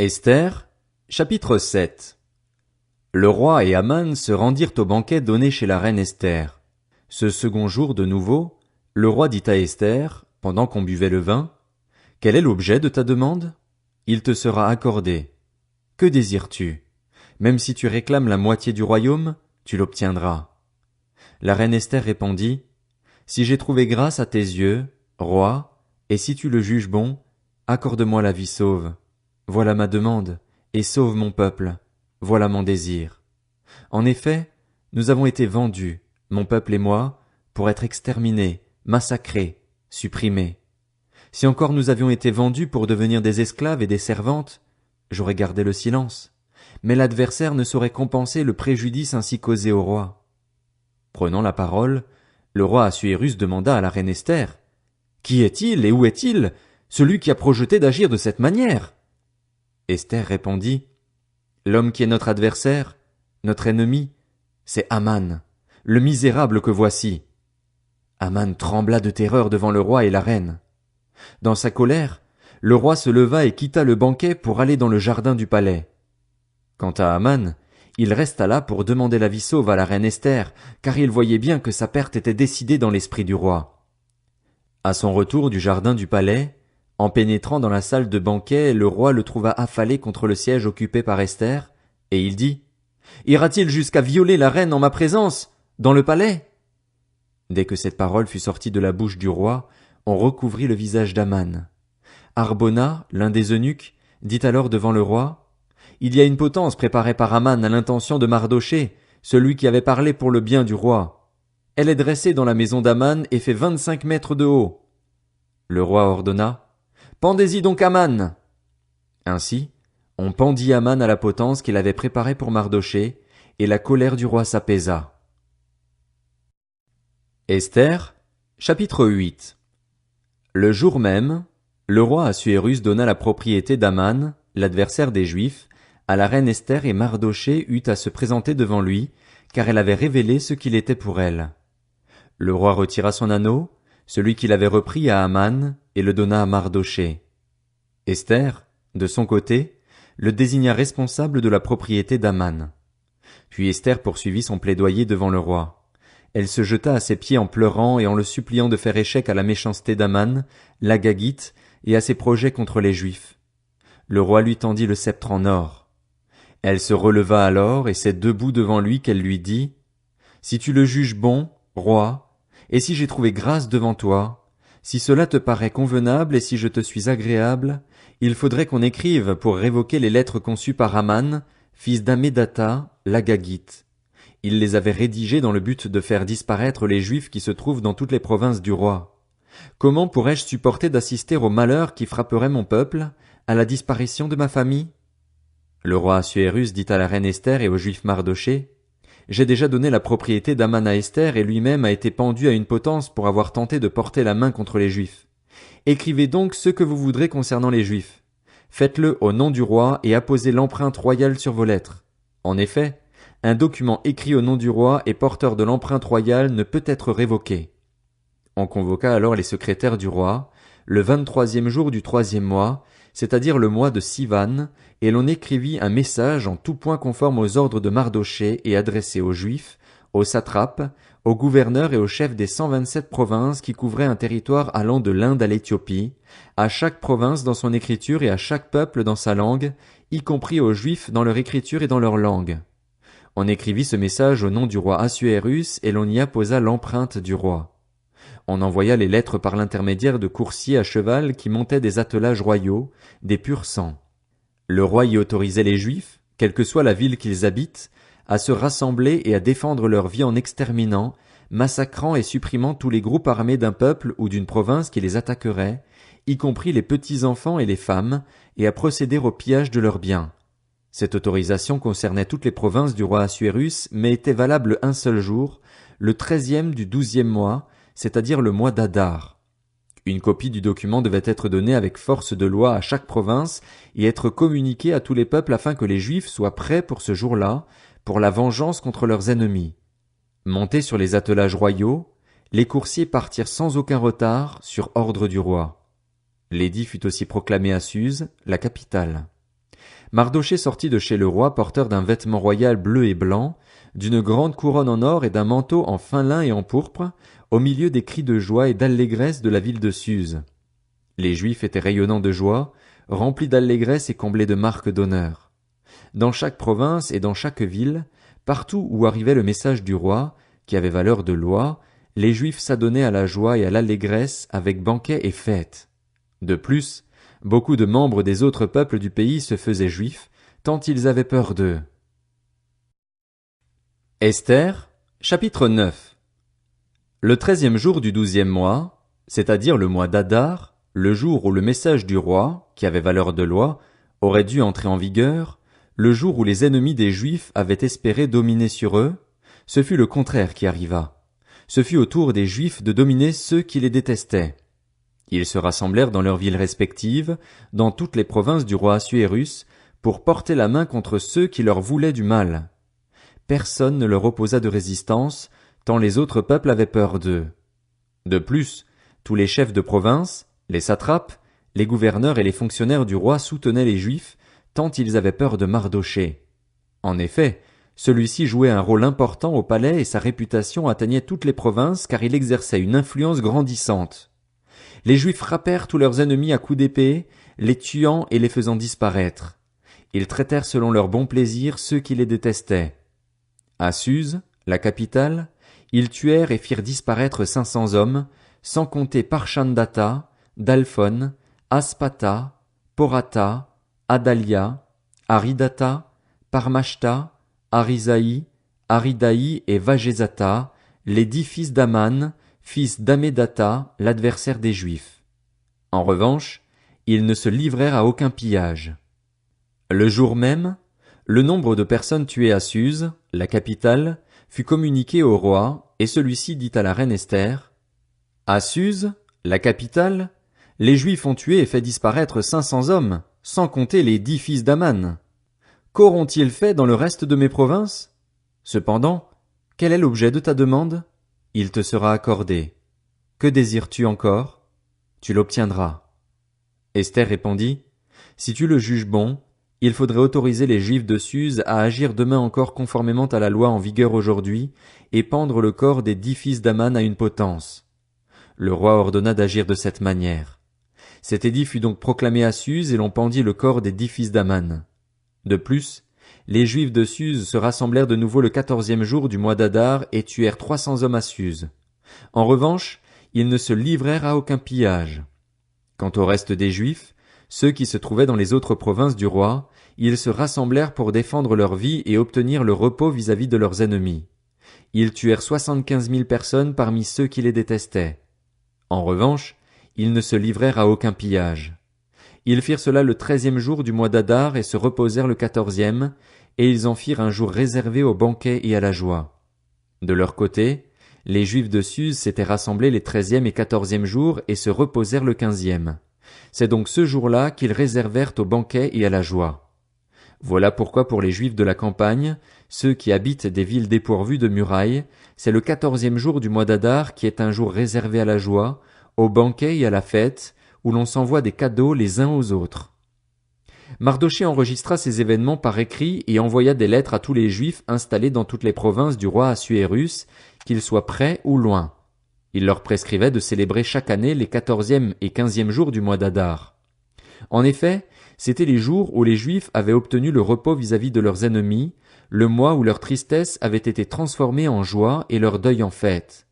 Esther, chapitre 7. Le roi et Aman se rendirent au banquet donné chez la reine Esther. Ce second jour de nouveau, le roi dit à Esther, pendant qu'on buvait le vin, « Quel est l'objet de ta demande? Il te sera accordé. Que désires-tu? Même si tu réclames la moitié du royaume, tu l'obtiendras. » La reine Esther répondit, « Si j'ai trouvé grâce à tes yeux, roi, et si tu le juges bon, accorde-moi la vie sauve. Voilà ma demande, et sauve mon peuple. Voilà mon désir. En effet, nous avons été vendus, mon peuple et moi, pour être exterminés, massacrés, supprimés. Si encore nous avions été vendus pour devenir des esclaves et des servantes, j'aurais gardé le silence. Mais l'adversaire ne saurait compenser le préjudice ainsi causé au roi. » Prenant la parole, le roi Assuérus demanda à la reine Esther, « Qui est-il et où est-il, celui qui a projeté d'agir de cette manière? » Esther répondit, « L'homme qui est notre adversaire, notre ennemi, c'est Aman, le misérable que voici. » Aman trembla de terreur devant le roi et la reine. Dans sa colère, le roi se leva et quitta le banquet pour aller dans le jardin du palais. Quant à Aman, il resta là pour demander la vie sauve à la reine Esther, car il voyait bien que sa perte était décidée dans l'esprit du roi. À son retour du jardin du palais, en pénétrant dans la salle de banquet, le roi le trouva affalé contre le siège occupé par Esther, et il dit, « Ira-t-il jusqu'à violer la reine en ma présence, dans le palais? » Dès que cette parole fut sortie de la bouche du roi, on recouvrit le visage d'Aman. Harbona, l'un des eunuques, dit alors devant le roi, « Il y a une potence préparée par Aman à l'intention de Mardochée, celui qui avait parlé pour le bien du roi. Elle est dressée dans la maison d'Aman et fait 25 mètres de haut. » Le roi ordonna, « Pendez-y donc Aman !» Ainsi, on pendit Aman à la potence qu'il avait préparée pour Mardochée, et la colère du roi s'apaisa. Esther, chapitre 8. Le jour même, le roi Assuérus donna la propriété d'Aman, l'adversaire des Juifs, à la reine Esther, et Mardochée eut à se présenter devant lui, car elle avait révélé ce qu'il était pour elle. Le roi retira son anneau, celui qu'il avait repris à Aman, et le donna à Mardochée. Esther, de son côté, le désigna responsable de la propriété d'Aman. Puis Esther poursuivit son plaidoyer devant le roi. Elle se jeta à ses pieds en pleurant et en le suppliant de faire échec à la méchanceté d'Aman, l'Agagite, et à ses projets contre les Juifs. Le roi lui tendit le sceptre en or. Elle se releva alors, et c'est debout devant lui qu'elle lui dit, « Si tu le juges bon, roi, et si j'ai trouvé grâce devant toi, si cela te paraît convenable et si je te suis agréable, il faudrait qu'on écrive pour révoquer les lettres conçues par Aman, fils d'Hammédatha, l'Agagite. Il les avait rédigées dans le but de faire disparaître les Juifs qui se trouvent dans toutes les provinces du roi. Comment pourrais-je supporter d'assister au malheur qui frapperait mon peuple, à la disparition de ma famille? » Le roi Assuérus dit à la reine Esther et au juif Mardochée, « J'ai déjà donné la propriété d'Aman à Esther et lui-même a été pendu à une potence pour avoir tenté de porter la main contre les Juifs. Écrivez donc ce que vous voudrez concernant les Juifs. Faites-le au nom du roi et apposez l'empreinte royale sur vos lettres. En effet, un document écrit au nom du roi et porteur de l'empreinte royale ne peut être révoqué. » On convoqua alors les secrétaires du roi, le 23e jour du 3e mois, c'est-à-dire le mois de Sivan, et l'on écrivit un message en tout point conforme aux ordres de Mardochée et adressé aux Juifs, aux satrapes, aux gouverneurs et aux chefs des 127 provinces qui couvraient un territoire allant de l'Inde à l'Éthiopie, à chaque province dans son écriture et à chaque peuple dans sa langue, y compris aux Juifs dans leur écriture et dans leur langue. On écrivit ce message au nom du roi Assuérus et l'on y apposa l'empreinte du roi. On envoya les lettres par l'intermédiaire de coursiers à cheval qui montaient des attelages royaux, des pur sang. Le roi y autorisait les Juifs, quelle que soit la ville qu'ils habitent, à se rassembler et à défendre leur vie en exterminant, massacrant et supprimant tous les groupes armés d'un peuple ou d'une province qui les attaquerait, y compris les petits-enfants et les femmes, et à procéder au pillage de leurs biens. Cette autorisation concernait toutes les provinces du roi Assuérus, mais était valable un seul jour, le 13e du 12e mois, c'est-à-dire le mois d'Adar. Une copie du document devait être donnée avec force de loi à chaque province et être communiquée à tous les peuples afin que les Juifs soient prêts pour ce jour-là, pour la vengeance contre leurs ennemis. Montés sur les attelages royaux, les coursiers partirent sans aucun retard sur ordre du roi. L'édit fut aussi proclamé à Suse, la capitale. Mardochée sortit de chez le roi porteur d'un vêtement royal bleu et blanc, d'une grande couronne en or et d'un manteau en fin lin et en pourpre, au milieu des cris de joie et d'allégresse de la ville de Suse. Les Juifs étaient rayonnants de joie, remplis d'allégresse et comblés de marques d'honneur. Dans chaque province et dans chaque ville, partout où arrivait le message du roi, qui avait valeur de loi, les Juifs s'adonnaient à la joie et à l'allégresse avec banquets et fêtes. De plus, beaucoup de membres des autres peuples du pays se faisaient juifs, tant ils avaient peur d'eux. Esther, chapitre 9. Le 13e jour du 12e mois, c'est-à-dire le mois d'Adar, le jour où le message du roi, qui avait valeur de loi, aurait dû entrer en vigueur, le jour où les ennemis des Juifs avaient espéré dominer sur eux, ce fut le contraire qui arriva. Ce fut au tour des Juifs de dominer ceux qui les détestaient. Ils se rassemblèrent dans leurs villes respectives, dans toutes les provinces du roi Assuérus, pour porter la main contre ceux qui leur voulaient du mal. Personne ne leur opposa de résistance, tant les autres peuples avaient peur d'eux. De plus, tous les chefs de province, les satrapes, les gouverneurs et les fonctionnaires du roi soutenaient les Juifs, tant ils avaient peur de Mardochée. En effet, celui-ci jouait un rôle important au palais et sa réputation atteignait toutes les provinces car il exerçait une influence grandissante. Les Juifs frappèrent tous leurs ennemis à coups d'épée, les tuant et les faisant disparaître. Ils traitèrent selon leur bon plaisir ceux qui les détestaient. À Suse, la capitale, ils tuèrent et firent disparaître 500 hommes, sans compter Parchandata, Dalphon, Aspata, Porata, Adalia, Aridata, Parmashta, Arisaï, Aridaï et Vagezata, les 10 fils d'Aman, fils d'Amédata, l'adversaire des Juifs. En revanche, ils ne se livrèrent à aucun pillage. Le jour même, le nombre de personnes tuées à Suse, la capitale, fut communiqué au roi, et celui-ci dit à la reine Esther, « À Suse, la capitale, les Juifs ont tué et fait disparaître 500 hommes, sans compter les 10 fils d'Aman. Qu'auront-ils fait dans le reste de mes provinces? Cependant, quel est l'objet de ta demande? Il te sera accordé. Que désires-tu encore? Tu l'obtiendras. » Esther répondit, « Si tu le juges bon, il faudrait autoriser les Juifs de Suse à agir demain encore conformément à la loi en vigueur aujourd'hui, et pendre le corps des 10 fils d'Aman à une potence. » Le roi ordonna d'agir de cette manière. Cet édit fut donc proclamé à Suse et l'on pendit le corps des 10 fils d'Aman. De plus, les Juifs de Suse se rassemblèrent de nouveau le 14e jour du mois d'Adar et tuèrent 300 hommes à Suse. En revanche, ils ne se livrèrent à aucun pillage. Quant au reste des Juifs, ceux qui se trouvaient dans les autres provinces du roi, ils se rassemblèrent pour défendre leur vie et obtenir le repos vis-à-vis de leurs ennemis. Ils tuèrent 75 000 personnes parmi ceux qui les détestaient. En revanche, ils ne se livrèrent à aucun pillage. Ils firent cela le 13e jour du mois d'Adar et se reposèrent le 14e, et ils en firent un jour réservé au banquet et à la joie. De leur côté, les Juifs de Suse s'étaient rassemblés les 13e et 14e jours et se reposèrent le 15e. C'est donc ce jour-là qu'ils réservèrent au banquet et à la joie. Voilà pourquoi pour les Juifs de la campagne, ceux qui habitent des villes dépourvues de murailles, c'est le 14e jour du mois d'Adar qui est un jour réservé à la joie, au banquet et à la fête, où l'on s'envoie des cadeaux les uns aux autres. Mardochée enregistra ces événements par écrit et envoya des lettres à tous les Juifs installés dans toutes les provinces du roi Assuérus, qu'ils soient près ou loin. Il leur prescrivait de célébrer chaque année les 14e et 15e jours du mois d'Adar. En effet, c'étaient les jours où les Juifs avaient obtenu le repos vis-à-vis de leurs ennemis, le mois où leur tristesse avait été transformée en joie et leur deuil en fête.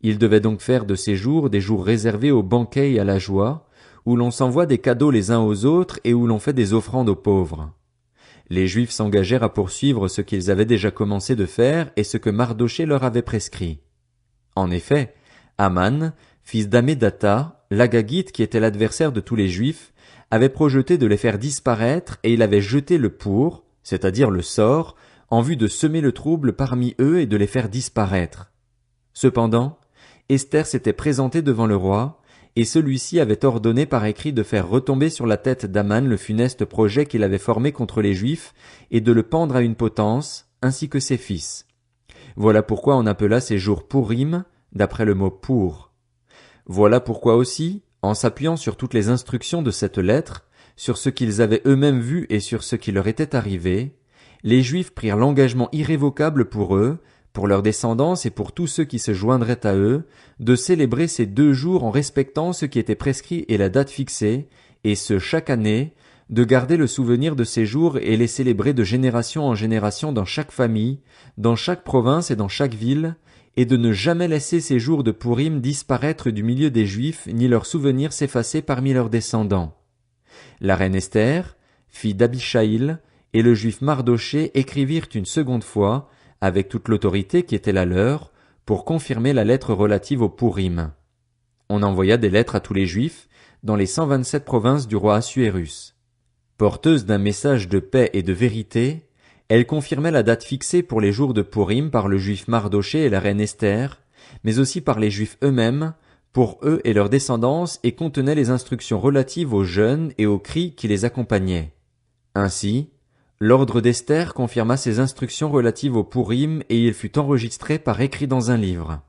Ils devaient donc faire de ces jours des jours réservés au banquet et à la joie, où l'on s'envoie des cadeaux les uns aux autres et où l'on fait des offrandes aux pauvres. Les Juifs s'engagèrent à poursuivre ce qu'ils avaient déjà commencé de faire et ce que Mardochée leur avait prescrit. En effet, Aman, fils d'Amédata, l'Agagite qui était l'adversaire de tous les Juifs, avait projeté de les faire disparaître et il avait jeté le pour, c'est-à-dire le sort, en vue de semer le trouble parmi eux et de les faire disparaître. Cependant, Esther s'était présentée devant le roi, et celui-ci avait ordonné par écrit de faire retomber sur la tête d'Aman le funeste projet qu'il avait formé contre les Juifs, et de le pendre à une potence, ainsi que ses fils. Voilà pourquoi on appela ces jours Pourim, d'après le mot pour. Voilà pourquoi aussi, en s'appuyant sur toutes les instructions de cette lettre, sur ce qu'ils avaient eux-mêmes vu et sur ce qui leur était arrivé, les Juifs prirent l'engagement irrévocable pour eux, pour leurs descendants et pour tous ceux qui se joindraient à eux, de célébrer ces 2 jours en respectant ce qui était prescrit et la date fixée, et ce chaque année, de garder le souvenir de ces jours et les célébrer de génération en génération dans chaque famille, dans chaque province et dans chaque ville, et de ne jamais laisser ces jours de Pourim disparaître du milieu des Juifs, ni leurs souvenirs s'effacer parmi leurs descendants. La reine Esther, fille d'Abishaïl, et le Juif Mardoché écrivirent une seconde fois, avec toute l'autorité qui était la leur, pour confirmer la lettre relative au Pourim. On envoya des lettres à tous les Juifs, dans les 127 provinces du roi Assuérus. Porteuse d'un message de paix et de vérité, elle confirmait la date fixée pour les jours de Pourim par le Juif Mardoché et la reine Esther, mais aussi par les Juifs eux-mêmes, pour eux et leurs descendants, et contenait les instructions relatives aux jeûnes et aux cris qui les accompagnaient. Ainsi, l'ordre d'Esther confirma ces instructions relatives au Pourim et il fut enregistré par écrit dans un livre.